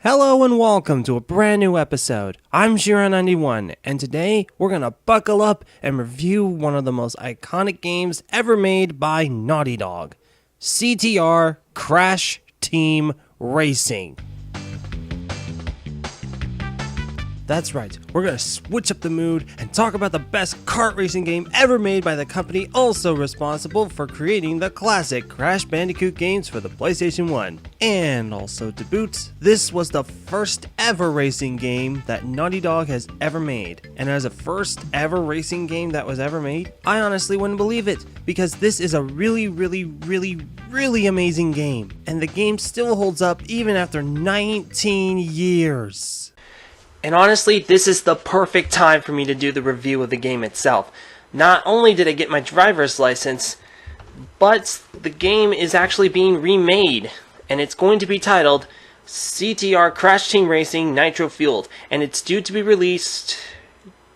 Hello and welcome to a brand new episode. I'm Shiron91 and today we're gonna buckle up and review one of the most iconic games ever made by Naughty Dog, CTR Crash Team Racing. That's right, we're gonna switch up the mood and talk about the best kart racing game ever made by the company also responsible for creating the classic Crash Bandicoot games for the PlayStation 1. And also to boot, this was the first ever racing game that Naughty Dog has ever made. And as a first ever racing game that was ever made, I honestly wouldn't believe it, because this is a really amazing game. And the game still holds up even after 19 years. And honestly, this is the perfect time for me to do the review of the game itself. Not only did I get my driver's license, but the game is actually being remade. And it's going to be titled CTR Crash Team Racing Nitro Fueled. And it's due to be released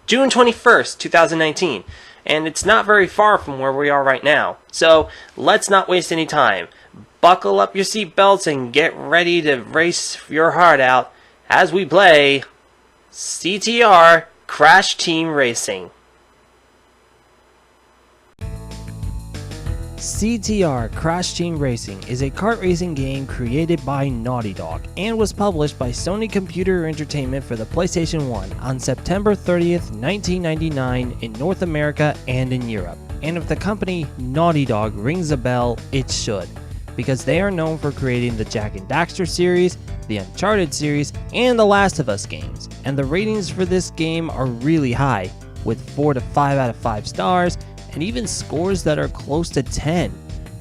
June 21st, 2019. And it's not very far from where we are right now. So let's not waste any time. Buckle up your seatbelts and get ready to race your heart out as we play CTR Crash Team Racing. CTR Crash Team Racing is a kart racing game created by Naughty Dog and was published by Sony Computer Entertainment for the PlayStation 1 on September 30th, 1999 in North America and in Europe. And if the company Naughty Dog rings a bell, it should, because they are known for creating the Jak and Daxter series, the Uncharted series, and the Last of Us games. And the ratings for this game are really high, with 4 to 5 out of 5 stars, and even scores that are close to 10,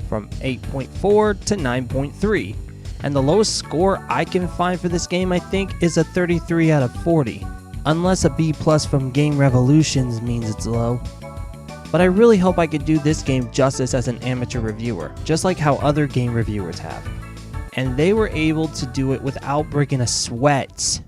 from 8.4 to 9.3. And the lowest score I can find for this game, I think, is a 33 out of 40, unless a B+ from Game Revolutions means it's low. But I really hope I could do this game justice as an amateur reviewer, just like how other game reviewers have. And they were able to do it without breaking a sweat.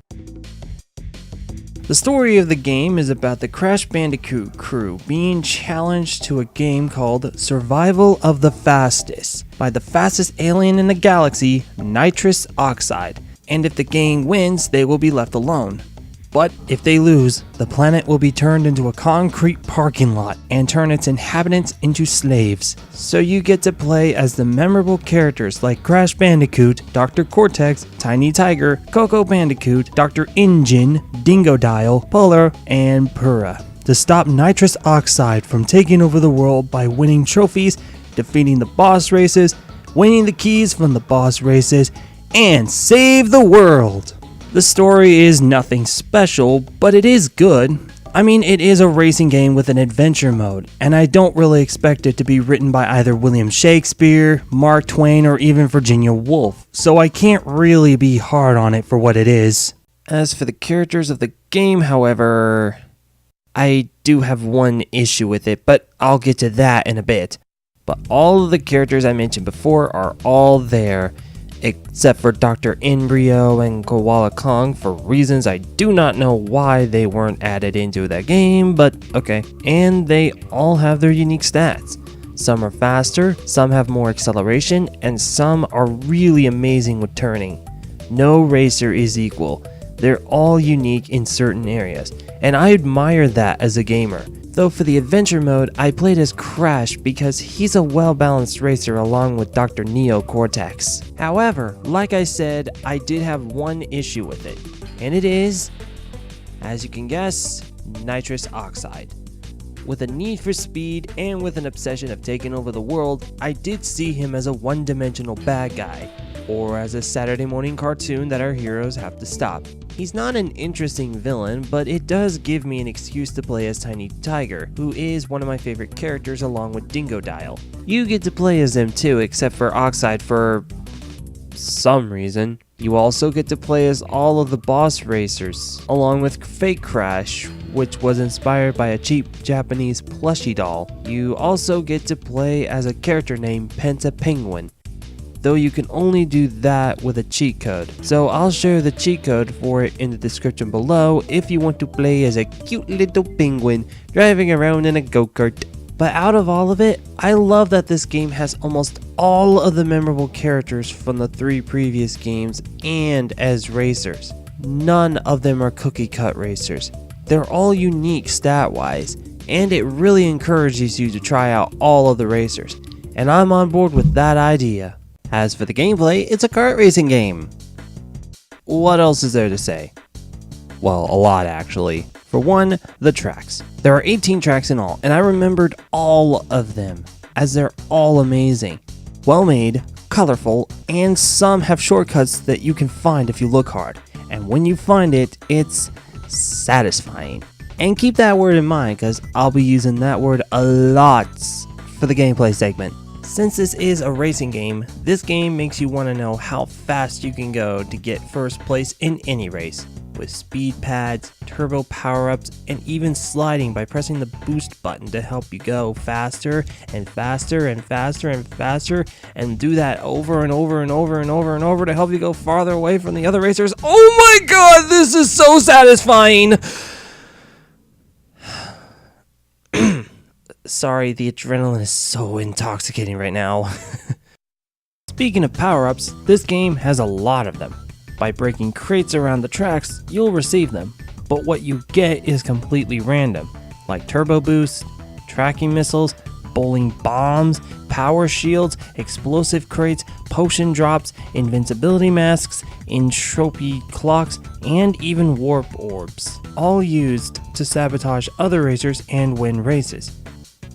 The story of the game is about the Crash Bandicoot crew being challenged to a game called Survival of the Fastest by the fastest alien in the galaxy, nitrous oxide. And if the gang wins, they will be left alone. But if they lose, the planet will be turned into a concrete parking lot and turn its inhabitants into slaves. So you get to play as the memorable characters like Crash Bandicoot, Dr. Cortex, Tiny Tiger, Coco Bandicoot, Dr. Injin, Dingodile, Polar, and Purah, to stop nitrous oxide from taking over the world by winning trophies, defeating the boss races, winning the keys from the boss races, and save the world. The story is nothing special, but it is good. I mean, it is a racing game with an adventure mode, and I don't really expect it to be written by either William Shakespeare, Mark Twain, or even Virginia Woolf, so I can't really be hard on it for what it is. As for the characters of the game, however, I do have one issue with it, but I'll get to that in a bit. But all of the characters I mentioned before are all there, except for Dr. Embryo and Koala Kong for reasons I do not know why they weren't added into the game, but okay. And they all have their unique stats. Some are faster, some have more acceleration, and some are really amazing with turning. No racer is equal. They're all unique in certain areas, and I admire that as a gamer. Though for the adventure mode, I played as Crash because he's a well-balanced racer along with Dr. Neo Cortex. However, like I said, I did have one issue with it, and it is, as you can guess, nitrous oxide. With a need for speed and with an obsession of taking over the world, I did see him as a one-dimensional bad guy, or as a Saturday morning cartoon that our heroes have to stop. He's not an interesting villain, but it does give me an excuse to play as Tiny Tiger, who is one of my favorite characters along with Dingodile. You get to play as them too, except for Oxide for some reason. You also get to play as all of the boss racers, along with Fake Crash, which was inspired by a cheap Japanese plushie doll. You also get to play as a character named Penta Penguin, though you can only do that with a cheat code. So I'll share the cheat code for it in the description below if you want to play as a cute little penguin driving around in a go-kart. But out of all of it, I love that this game has almost all of the memorable characters from the 3 previous games and as racers. None of them are cookie cut racers. They're all unique stat wise, and it really encourages you to try out all of the racers. And I'm on board with that idea. As for the gameplay, it's a kart racing game. What else is there to say? Well, a lot actually. For one, the tracks. There are 18 tracks in all, and I remembered all of them, as they're all amazing. Well made, colorful, and some have shortcuts that you can find if you look hard. And when you find it, it's satisfying. And keep that word in mind, because I'll be using that word a lot for the gameplay segment. Since this is a racing game, this game makes you want to know how fast you can go to get first place in any race, with speed pads, turbo power-ups, and even sliding by pressing the boost button to help you go faster and faster and faster and faster, and do that over and over and over and over and over to help you go farther away from the other racers. Oh my god, this is so satisfying! Sorry, the adrenaline is so intoxicating right now. Speaking of power-ups, this game has a lot of them. By breaking crates around the tracks, you'll receive them, but what you get is completely random, like turbo boosts, tracking missiles, bowling bombs, power shields, explosive crates, potion drops, invincibility masks, entropy clocks, and even warp orbs, all used to sabotage other racers and win races.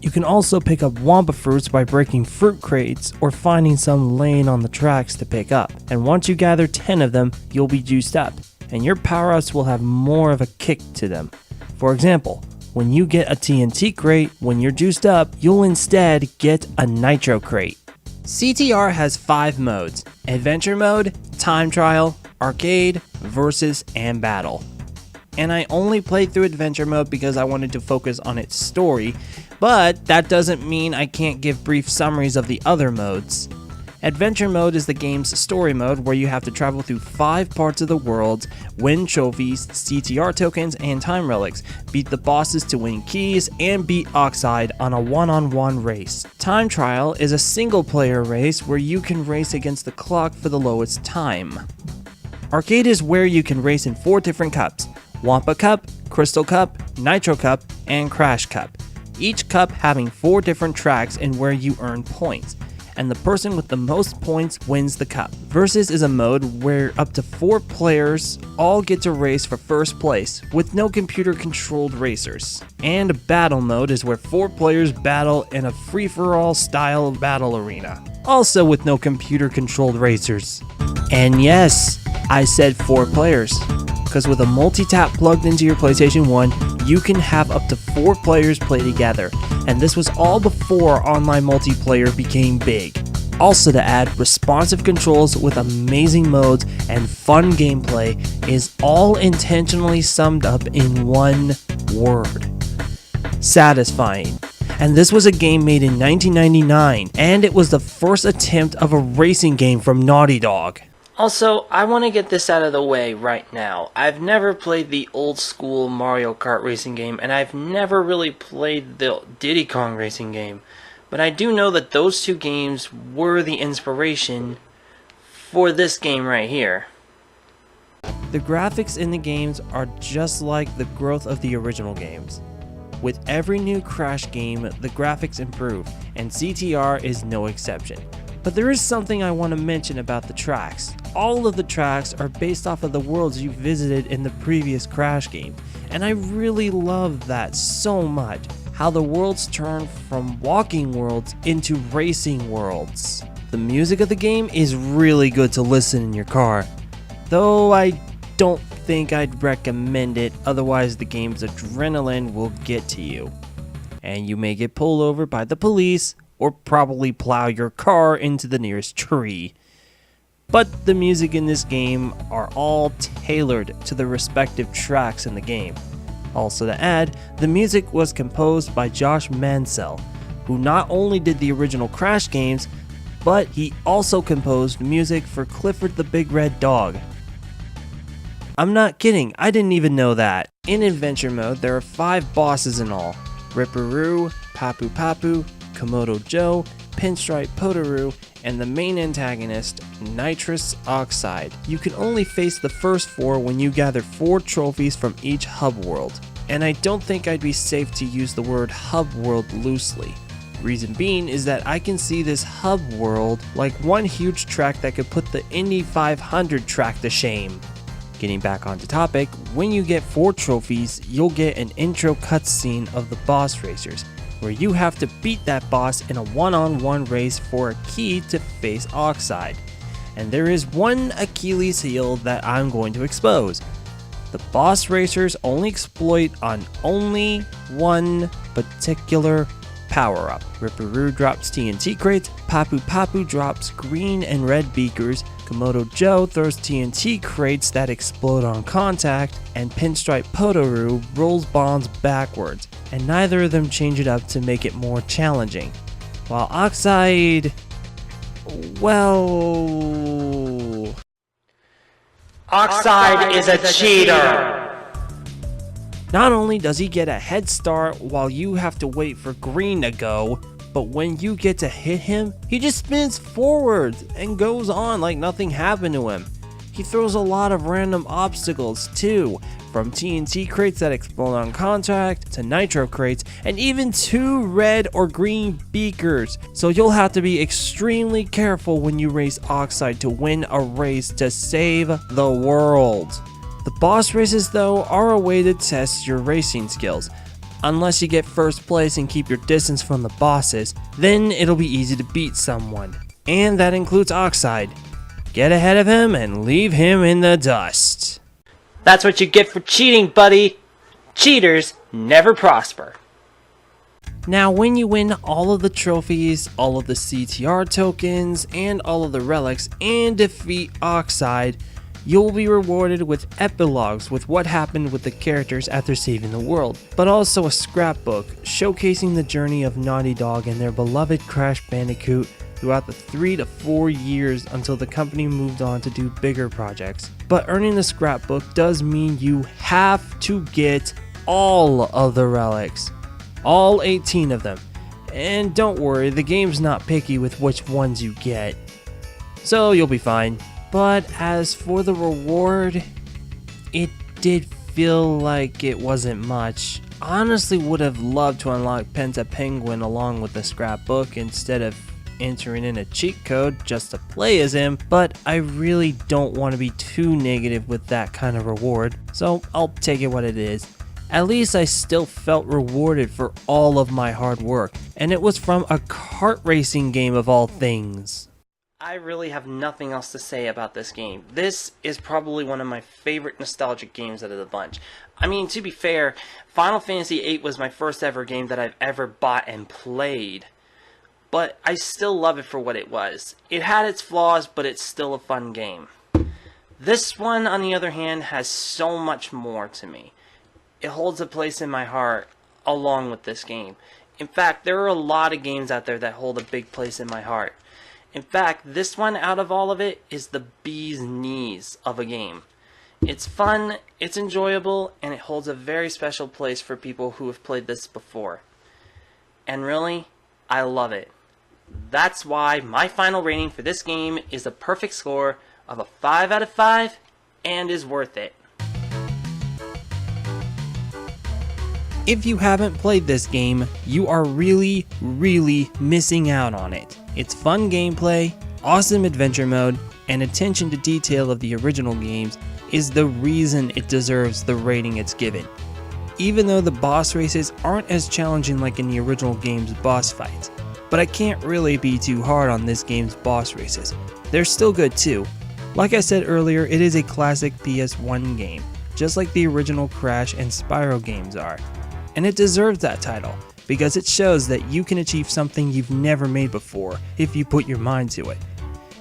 You can also pick up Wampa fruits by breaking fruit crates or finding some laying on the tracks to pick up. And once you gather 10 of them, you'll be juiced up, and your power-ups will have more of a kick to them. For example, when you get a TNT crate, when you're juiced up, you'll instead get a Nitro crate. CTR has 5 modes: Adventure Mode, Time Trial, Arcade, Versus, and Battle. And I only played through Adventure Mode because I wanted to focus on its story, but that doesn't mean I can't give brief summaries of the other modes. Adventure Mode is the game's story mode where you have to travel through 5 parts of the world, win trophies, CTR tokens, and time relics, beat the bosses to win keys, and beat Oxide on a one-on-one race. Time Trial is a single-player race where you can race against the clock for the lowest time. Arcade is where you can race in 4 different cups: Wampa Cup, Crystal Cup, Nitro Cup, and Crash Cup. Each cup having 4 different tracks and where you earn points, and the person with the most points wins the cup. Versus is a mode where up to 4 players all get to race for first place, with no computer-controlled racers. And Battle Mode is where 4 players battle in a free-for-all style battle arena, also with no computer-controlled racers. And yes, I said 4 players, because with a multi-tap plugged into your PlayStation 1, you can have up to 4 players play together, and this was all before online multiplayer became big. Also to add, responsive controls with amazing modes and fun gameplay is all intentionally summed up in one word: satisfying. And this was a game made in 1999, and it was the first attempt of a racing game from Naughty Dog. Also, I want to get this out of the way right now. I've never played the old school Mario Kart racing game, and I've never really played the Diddy Kong racing game. But I do know that those 2 games were the inspiration for this game right here. The graphics in the games are just like the growth of the original games. With every new Crash game, the graphics improve, and CTR is no exception. But there is something I want to mention about the tracks. All of the tracks are based off of the worlds you visited in the previous Crash game, and I really love that so much. How the worlds turn from walking worlds into racing worlds. The music of the game is really good to listen in your car, though I don't think I'd recommend it, otherwise the game's adrenaline will get to you, and you may get pulled over by the police, or probably plow your car into the nearest tree. But the music in this game are all tailored to the respective tracks in the game. Also to add, the music was composed by Josh Mansell, who not only did the original Crash games, but he also composed music for Clifford the Big Red Dog. I'm not kidding, I didn't even know that. In Adventure Mode, there are 5 bosses in all: Ripperoo, Papu Papu, Komodo Joe, Pinstripe Potoroo, and the main antagonist, Nitrous Oxide. You can only face the first 4 when you gather 4 trophies from each hub world. And I don't think I'd be safe to use the word hub world loosely. Reason being is that I can see this hub world like one huge track that could put the Indy 500 track to shame. Getting back onto topic, when you get 4 trophies, you'll get an intro cutscene of the boss racers, where you have to beat that boss in a one-on-one race for a key to face Oxide. And there is one Achilles heel that I'm going to expose. The boss racers only exploit on only one particular power-up. Ripperoo drops TNT crates, Papu Papu drops green and red beakers, Komodo Joe throws TNT crates that explode on contact, and Pinstripe Potoroo rolls bombs backwards, and neither of them change it up to make it more challenging. While Oxide, well... Oxide is a cheater! Not only does he get a head start while you have to wait for green to go, but when you get to hit him, he just spins forwards and goes on like nothing happened to him. He throws a lot of random obstacles too, from TNT crates that explode on contact, to nitro crates, and even 2 red or green beakers. So you'll have to be extremely careful when you race Oxide to win a race to save the world. The boss races though are a way to test your racing skills. Unless you get first place and keep your distance from the bosses, then it'll be easy to beat someone. And that includes Oxide. Get ahead of him and leave him in the dust. That's what you get for cheating, buddy. Cheaters never prosper. Now when you win all of the trophies, all of the CTR tokens, and all of the relics and defeat Oxide, you'll be rewarded with epilogues with what happened with the characters after saving the world, but also a scrapbook showcasing the journey of Naughty Dog and their beloved Crash Bandicoot throughout the 3 to 4 years until the company moved on to do bigger projects. But earning the scrapbook does mean you have to get all of the relics, all 18 of them. And don't worry, the game's not picky with which ones you get, so you'll be fine. But as for the reward, it did feel like it wasn't much. Honestly would have loved to unlock Penta Penguin along with the scrapbook instead of entering in a cheat code just to play as him, but I really don't want to be too negative with that kind of reward, so I'll take it what it is. At least I still felt rewarded for all of my hard work, and it was from a kart racing game of all things. I really have nothing else to say about this game. This is probably one of my favorite nostalgic games out of the bunch. I mean, to be fair, Final Fantasy VIII was my first ever game that I've ever bought and played. But I still love it for what it was. It had its flaws, but it's still a fun game. This one, on the other hand, has so much more to me. It holds a place in my heart along with this game. In fact, there are a lot of games out there that hold a big place in my heart. In fact, this one out of all of it is the bee's knees of a game. It's fun, it's enjoyable, and it holds a very special place for people who have played this before. And really, I love it. That's why my final rating for this game is a perfect score of a 5 out of 5 and is worth it. If you haven't played this game, you are really missing out on it. It's fun gameplay, awesome adventure mode, and attention to detail of the original games is the reason it deserves the rating it's given. Even though the boss races aren't as challenging like in the original game's boss fights, but I can't really be too hard on this game's boss races. They're still good too. Like I said earlier, it is a classic PS1 game, just like the original Crash and Spyro games are. And it deserves that title, because it shows that you can achieve something you've never made before if you put your mind to it.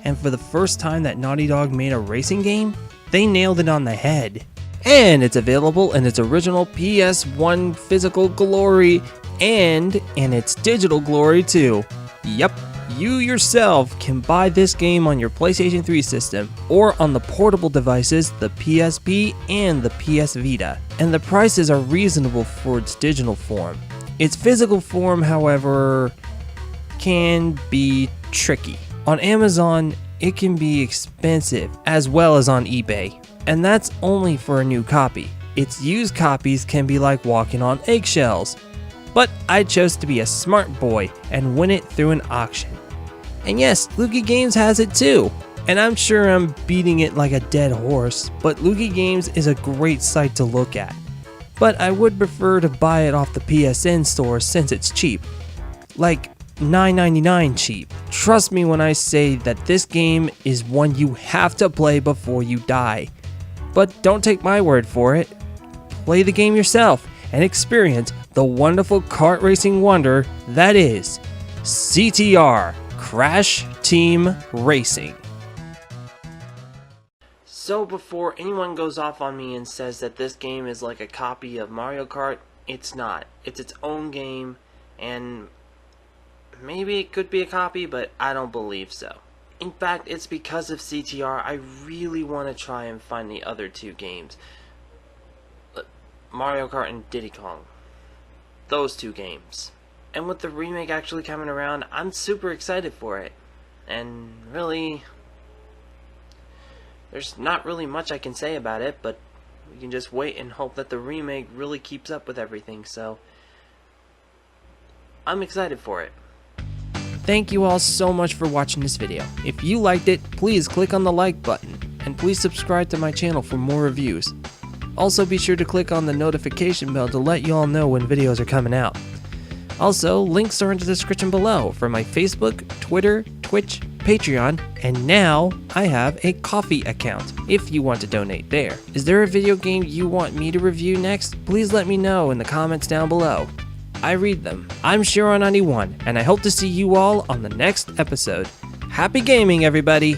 And for the first time that Naughty Dog made a racing game, they nailed it on the head. And it's available in its original PS1 physical glory and in its digital glory too. Yep, you yourself can buy this game on your PlayStation 3 system or on the portable devices, the PSP and the PS Vita. And the prices are reasonable for its digital form. Its physical form, however, can be tricky. On Amazon, it can be expensive, as well as on eBay, and that's only for a new copy. Its used copies can be like walking on eggshells, but I chose to be a smart boy and win it through an auction. And yes, Lukey Games has it too, and I'm sure I'm beating it like a dead horse, but Lukey Games is a great site to look at. But I would prefer to buy it off the PSN store since it's cheap. Like $9.99 cheap. Trust me when I say that this game is one you have to play before you die. But don't take my word for it. Play the game yourself and experience the wonderful kart racing wonder that is CTR, Crash Team Racing. So before anyone goes off on me and says that this game is like a copy of Mario Kart, it's not. It's its own game, and maybe it could be a copy, but I don't believe so. In fact, it's because of CTR I really want to try and find the other two games. Mario Kart and Diddy Kong. Those two games. And with the remake actually coming around, I'm super excited for it. And really, there's not really much I can say about it, but we can just wait and hope that the remake really keeps up with everything, so I'm excited for it. Thank you all so much for watching this video. If you liked it, please click on the like button, and please subscribe to my channel for more reviews. Also be sure to click on the notification bell to let you all know when videos are coming out. Also, links are in the description below for my Facebook, Twitter, Twitch, Patreon, and now I have a Ko-fi account if you want to donate there. Is there a video game you want me to review next? Please let me know in the comments down below. I read them. I'm Shiron91, and I hope to see you all on the next episode. Happy gaming, everybody!